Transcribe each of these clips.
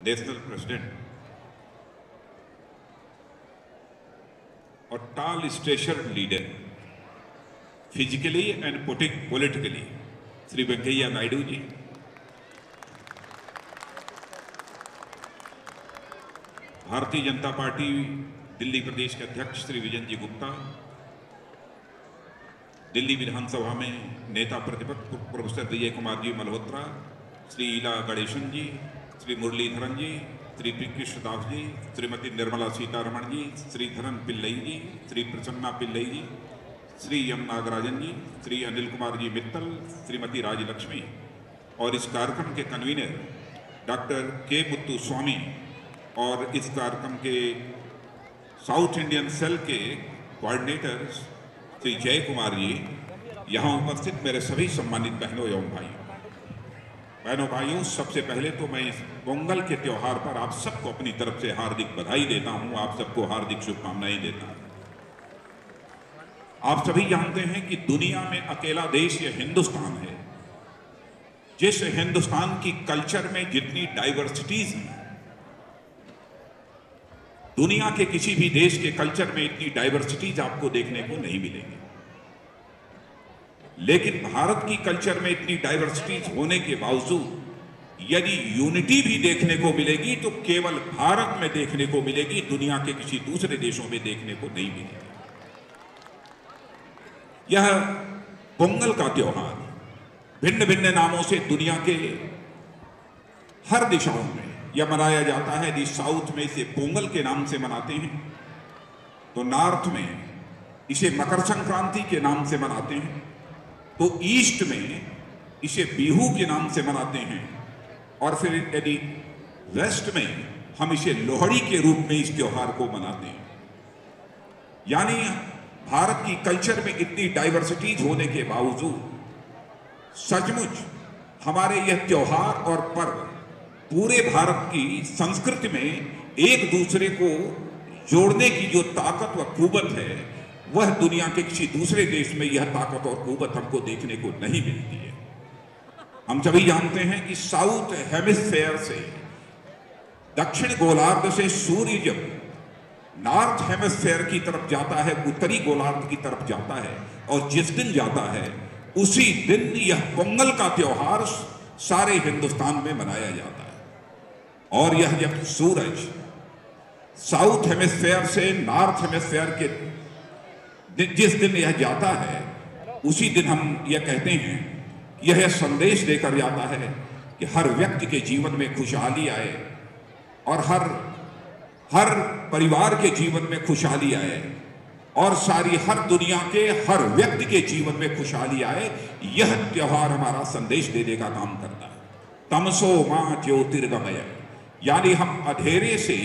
national president or tall statured leader, physically and politically, Sri Venkaiah Naidu ji, Bharatiya Janata party Delhi प्रदेश के अध्यक्ष श्री विजय जी गुप्ता, दिल्ली विधानसभा में नेता प्रतिपक्ष प्रोफेसर विजय कुमार जी मल्होत्रा, श्री ईला गणेशन जी, श्री मुरलीधरन जी, श्री पी कृष्णदास जी, श्रीमती निर्मला सीतारमण जी, श्री धरन पिल्लई जी, श्री प्रसन्ना पिल्लई जी, श्री एम नागराजन जी, श्री अनिल कुमार जी मित्तल, श्रीमती राजलक्ष्मी और इस कार्यक्रम के कन्वीनर डॉक्टर के मुत्तुस्वामी और इस कार्यक्रम के साउथ इंडियन सेल के कोऑर्डिनेटर श्री जय कुमार जी, यहाँ उपस्थित मेरे सभी सम्मानित बहनों एवं भाइयों, सबसे पहले तो मैं इस पोंगल के त्यौहार पर आप सबको अपनी तरफ से हार्दिक बधाई देता हूँ, आप सबको हार्दिक शुभकामनाएं देता हूँ। आप सभी जानते हैं कि दुनिया में अकेला देश यह हिंदुस्तान है, जिस हिंदुस्तान की कल्चर में जितनी डाइवर्सिटीज हैं, दुनिया के किसी भी देश के कल्चर में इतनी डाइवर्सिटीज आपको देखने को नहीं मिलेगी। लेकिन भारत की कल्चर में इतनी डाइवर्सिटीज होने के बावजूद यदि यूनिटी भी देखने को मिलेगी तो केवल भारत में देखने को मिलेगी, दुनिया के किसी दूसरे देशों में देखने को नहीं मिलेगी। यह पोंगल का त्योहार भिन्न भिन्न नामों से दुनिया के हर दिशाओं में यह मनाया जाता है। यदि साउथ में इसे पोंगल के नाम से मनाते हैं तो नॉर्थ में इसे मकर संक्रांति के नाम से मनाते हैं, तो ईस्ट में इसे बिहू के नाम से मनाते हैं और फिर यदि वेस्ट में हम इसे लोहड़ी के रूप में इस त्योहार को मनाते हैं। यानी भारत की कल्चर में इतनी डाइवर्सिटीज होने के बावजूद सचमुच हमारे यह त्योहार और पर्व पूरे भारत की संस्कृति में एक दूसरे को जोड़ने की जो ताकत व कुव्वत है, वह दुनिया के किसी दूसरे देश में यह ताकत और कुव्वत हमको देखने को नहीं मिलती है। हम सभी जानते हैं कि साउथ हेमिस्फेयर से, दक्षिण गोलार्ध से सूर्य जब नॉर्थ हेमिस्फेयर की तरफ जाता है, उत्तरी गोलार्ध की तरफ जाता है, और जिस दिन जाता है उसी दिन यह पोंगल का त्योहार सारे हिंदुस्तान में मनाया जाता है। और यह जब सूरज साउथ हेमिस्फेयर से नॉर्थ हेमिस्फेयर के जिस दिन यह जाता है, उसी दिन हम यह कहते हैं, यह संदेश देकर जाता है कि हर व्यक्ति के जीवन में खुशहाली आए और हर परिवार के जीवन में खुशहाली आए और हर दुनिया के हर व्यक्ति के जीवन में खुशहाली आए। यह त्योहार हमारा संदेश देने का काम करता है। तमसो मां ज्योतिर्गमय, यानी हम अंधेरे से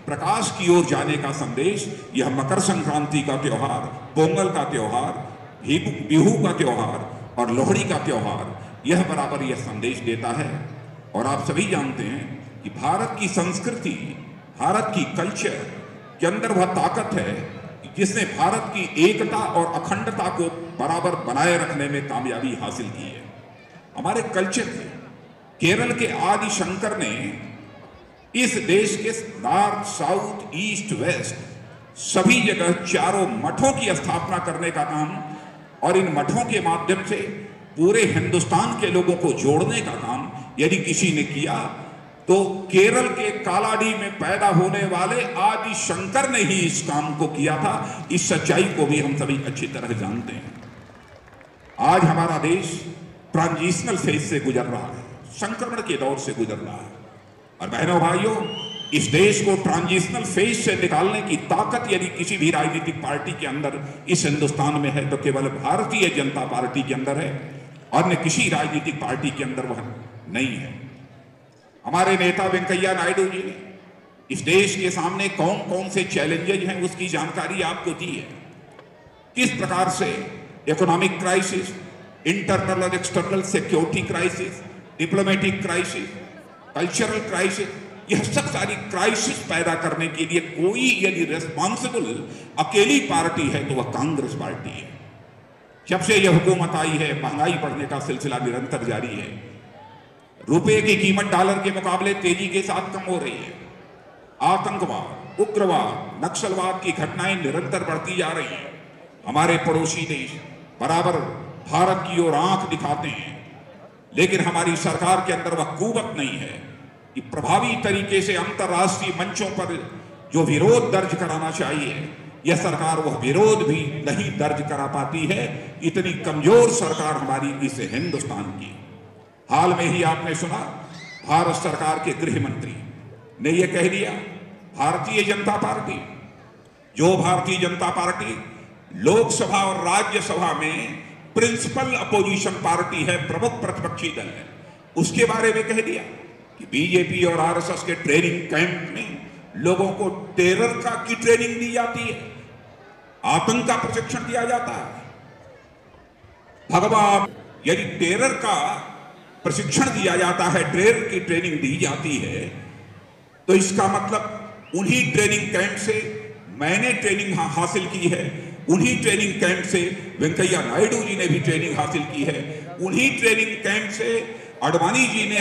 प्रकाश की ओर जाने का संदेश यह मकर संक्रांति का त्योहार, पोंगल का त्योहार, बिहू का त्योहार और लोहड़ी का त्योहार यह बराबर यह संदेश देता है। और आप सभी जानते हैं कि भारत की संस्कृति, भारत की कल्चर के अंदर वह ताकत है जिसने भारत की एकता और अखंडता को बराबर बनाए रखने में कामयाबी हासिल की है। हमारे कल्चर में केरल के आदि शंकर ने इस देश के नॉर्थ, साउथ, ईस्ट, वेस्ट सभी जगह चारों मठों की स्थापना करने का काम और इन मठों के माध्यम से पूरे हिंदुस्तान के लोगों को जोड़ने का काम यदि किसी ने किया तो केरल के कालाडी में पैदा होने वाले आदि शंकर ने ही इस काम को किया था। इस सच्चाई को भी हम सभी अच्छी तरह जानते हैं। आज हमारा देश ट्रांजिशनल फेज से गुजर रहा है, संक्रमण के दौर से गुजर रहा है। और बहनों भाइयों, इस देश को ट्रांजिशनल फेज से निकालने की ताकत यदि किसी भी राजनीतिक पार्टी के अंदर इस हिंदुस्तान में है तो केवल भारतीय जनता पार्टी के अंदर है, अन्य किसी राजनीतिक पार्टी के अंदर वह नहीं है। हमारे नेता वेंकैया नायडू जी ने इस देश के सामने कौन कौन से चैलेंजेज हैं उसकी जानकारी आपको दी है। किस प्रकार से इकोनॉमिक क्राइसिस, इंटरनल और external security crisis, diplomatic crisis, cultural crisis, यह सब सारी क्राइसिस पैदा करने के लिए कोई यदि रेस्पॉन्सिबल अकेली पार्टी है तो वह कांग्रेस पार्टी है। जब से यह हुकूमत आई है, महंगाई बढ़ने का सिलसिला निरंतर जारी है। रुपए की कीमत डॉलर के मुकाबले तेजी के साथ कम हो रही है। आतंकवाद, उग्रवाद, नक्सलवाद की घटनाएं निरंतर बढ़ती जा रही हैं। हमारे पड़ोसी देश बराबर भारत की ओर आंख दिखाते हैं, लेकिन हमारी सरकार के अंदर वह कुवत नहीं है कि प्रभावी तरीके से अंतर्राष्ट्रीय मंचों पर जो विरोध दर्ज कराना चाहिए, यह सरकार वह विरोध भी नहीं दर्ज करा पाती है। इतनी कमजोर सरकार हमारी इस हिंदुस्तान की। हाल में ही आपने सुना, भारत सरकार के गृह मंत्री ने यह कह दिया, भारतीय जनता पार्टी, जो भारतीय जनता पार्टी लोकसभा और राज्यसभा में प्रिंसिपल अपोजिशन पार्टी है, प्रमुख प्रतिपक्षी दल है, उसके बारे में कह दिया कि बीजेपी और आरएसएस के ट्रेनिंग कैंप में लोगों को टेरर की ट्रेनिंग दी जाती है, आतंक का प्रशिक्षण दिया जाता है। भगवान, यदि टेरर का प्रशिक्षण दिया जाता है, टेरर की ट्रेनिंग दी जाती है, तो इसका मतलब उन्हीं ट्रेनिंग कैंप से मैंने ट्रेनिंग हासिल की है, उन्हीं ट्रेनिंग कैंप से वेंकैया नायडू जी ने भी ट्रेनिंग हासिल की है, उन्हीं ट्रेनिंग कैंप से अडवाणी जी ने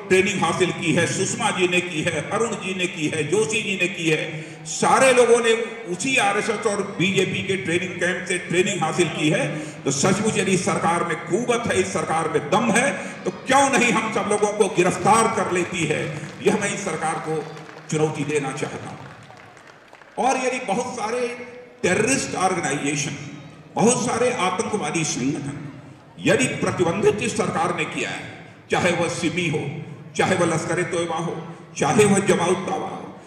ट्रेनिंग हासिल की है, सुषमा जी ने की है, अरुण जी ने की है, जोशी जी ने की है। सारे लोगों ने उसी आरएसएस और बीजेपी के ट्रेनिंग कैंप से ट्रेनिंग हासिल की है। तो सचमुच यदि सरकार में कुवत है, इस सरकार में दम है, तो क्यों नहीं हम सब लोगों को गिरफ्तार कर लेती है। यह मैं इस सरकार को चुनौती देना चाहता हूं। और यदि बहुत सारे टेररिस्ट ऑर्गेनाइजेशन, बहुत सारे आतंकवादी संगठन यदि प्रतिबंधित इस सरकार ने किया है, चाहे वह सिमी हो, चाहे वह लश्कर-ए-तोयबा हो, चाहे वह जमात-उद-दावा हो,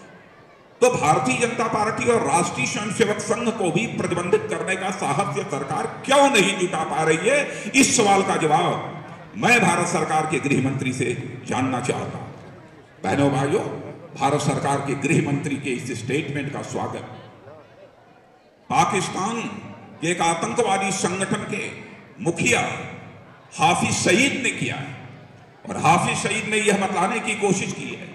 तो भारतीय जनता पार्टी और राष्ट्रीय स्वयंसेवक संघ को भी प्रतिबंधित करने का साहस यह सरकार क्यों नहीं जुटा पा रही है। इस सवाल का जवाब मैं भारत सरकार के गृह मंत्री से जानना चाहता हूं। बहनों भाइयों, भारत सरकार के गृह मंत्री के इस स्टेटमेंट का स्वागत पाकिस्तान के एक आतंकवादी संगठन के मुखिया हाफिज सईद ने किया है। और हाफिज सईद ने यह बताने की कोशिश की है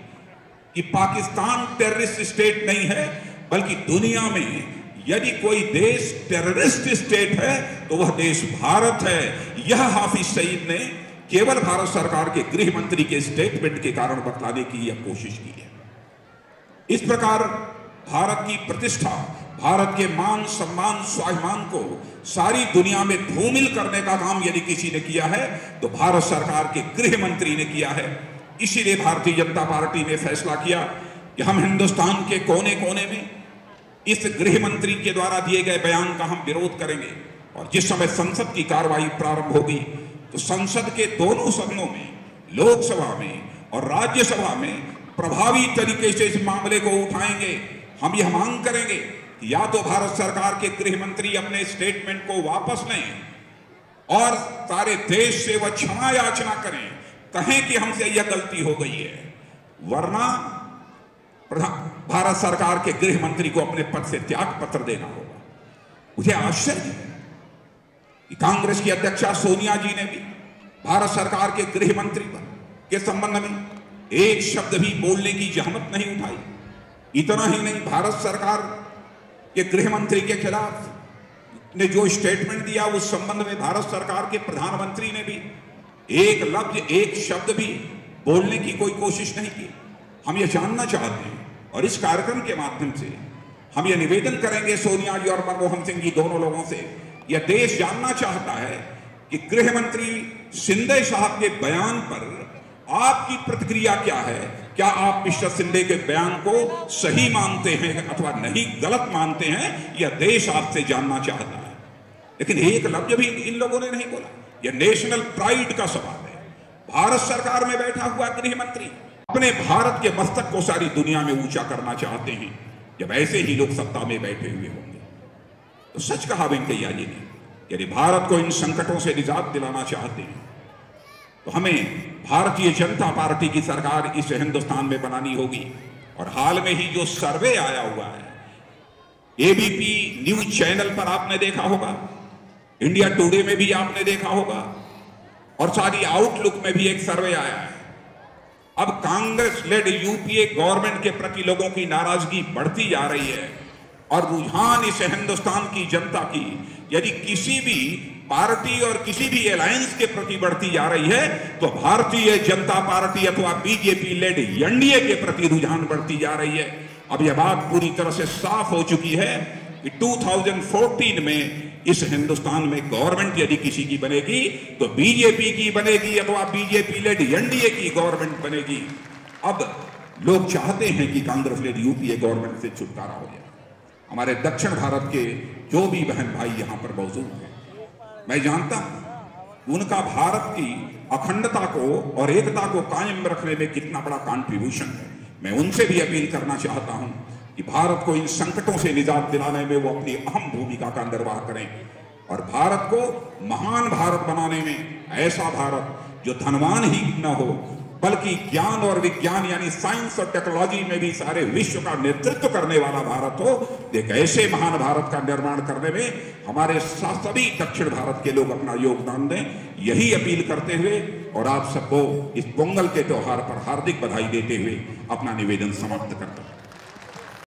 कि पाकिस्तान टेररिस्ट स्टेट नहीं है, बल्कि दुनिया में यदि कोई देश टेररिस्ट स्टेट है तो वह देश भारत है। यह हाफिज सईद ने केवल भारत सरकार के गृह मंत्री के स्टेटमेंट के कारण बताने की यह कोशिश की है। इस प्रकार भारत की प्रतिष्ठा, भारत के मान सम्मान स्वाभिमान को सारी दुनिया में धूमिल करने का काम यदि किसी ने किया है तो भारत सरकार के गृह मंत्री ने किया है। इसीलिए भारतीय जनता पार्टी ने फैसला किया कि हम हिंदुस्तान के कोने कोने में इस गृह मंत्री के द्वारा दिए गए बयान का हम विरोध करेंगे। और जिस समय संसद की कार्रवाई प्रारंभ होगी तो संसद के दोनों सदनों में, लोकसभा में और राज्यसभा में प्रभावी तरीके से इस मामले को उठाएंगे। हम यह मांग करेंगे कि या तो भारत सरकार के गृह मंत्री अपने स्टेटमेंट को वापस लें और सारे देश से वह क्षमा याचना करें, कहें कि हमसे यह गलती हो गई है, वरना भारत सरकार के गृह मंत्री को अपने पद से त्याग पत्र देना होगा। मुझे आश्चर्य है कि कांग्रेस की अध्यक्षा सोनिया जी ने भी भारत सरकार के गृह मंत्री के संबंध में एक शब्द भी बोलने की जहमत नहीं उठाई। इतना ही नहीं, भारत सरकार के गृह मंत्री के खिलाफ ने जो स्टेटमेंट दिया उस संबंध में भारत सरकार के प्रधानमंत्री ने भी एक लफ्ज, एक शब्द भी बोलने की कोई कोशिश नहीं की। हम ये जानना चाहते हैं और इस कार्यक्रम के माध्यम से हम ये निवेदन करेंगे सोनिया जी और मनमोहन सिंह जी दोनों लोगों से, यह देश जानना चाहता है कि गृह मंत्री शिंदे साहब के बयान पर आपकी प्रतिक्रिया क्या है। क्या आप मिस्टर शिंदे के बयान को सही मानते हैं अथवा नहीं गलत मानते हैं, यह देश आपसे जानना चाहता है। लेकिन एक लफ्ज भी इन लोगों ने नहीं बोला। यह नेशनल प्राइड का सवाल है। भारत सरकार में बैठा हुआ गृह मंत्री अपने भारत के मस्तक को सारी दुनिया में ऊंचा करना चाहते हैं, जब ऐसे ही लोग सत्ता में बैठे हुए होंगे। तो सच कहा वेंकैया जी ने, यदि भारत को इन संकटों से निजात दिलाना चाहते हैं तो हमें भारतीय जनता पार्टी की सरकार इस हिंदुस्तान में बनानी होगी। और हाल में ही जो सर्वे आया हुआ है, एबीपी न्यूज चैनल पर आपने देखा होगा, इंडिया टुडे में भी आपने देखा होगा, और सारी आउटलुक में भी एक सर्वे आया है। अब कांग्रेस लेड यूपीए गवर्नमेंट के प्रति लोगों की नाराजगी बढ़ती जा रही है और रुझान इस हिंदुस्तान की जनता की यदि किसी भी पार्टी और किसी भी अलायंस के प्रति बढ़ती जा रही है, तो भारतीय जनता पार्टी अथवा बीजेपी लेड एनडीए के प्रति रुझान बढ़ती जा रही है। अब यह बात पूरी तरह से साफ हो चुकी है कि 2014 में इस हिंदुस्तान में गवर्नमेंट यदि किसी की बनेगी तो बीजेपी की बनेगी अथवा बीजेपी लेड एनडीए की गवर्नमेंट बनेगी। अब लोग चाहते हैं कि कांग्रेस लेड यूपीए गवर्नमेंट से छुटकारा हो जाए। हमारे दक्षिण भारत के जो भी बहन भाई यहां पर मौजूद हैं, मैं जानता हूं उनका भारत की अखंडता को और एकता को कायम रखने में कितना बड़ा कंट्रीब्यूशन है। मैं उनसे भी अपील करना चाहता हूं कि भारत को इन संकटों से निजात दिलाने में वो अपनी अहम भूमिका का निर्वाह करें और भारत को महान भारत बनाने में, ऐसा भारत जो धनवान ही न हो बल्कि ज्ञान और विज्ञान यानी साइंस और टेक्नोलॉजी में भी सारे विश्व का नेतृत्व करने वाला भारत हो, एक ऐसे महान भारत का निर्माण करने में हमारे सभी दक्षिण भारत के लोग अपना योगदान दें, यही अपील करते हुए और आप सबको इस पोंगल के त्योहार पर हार्दिक बधाई देते हुए अपना निवेदन समाप्त करता हूं।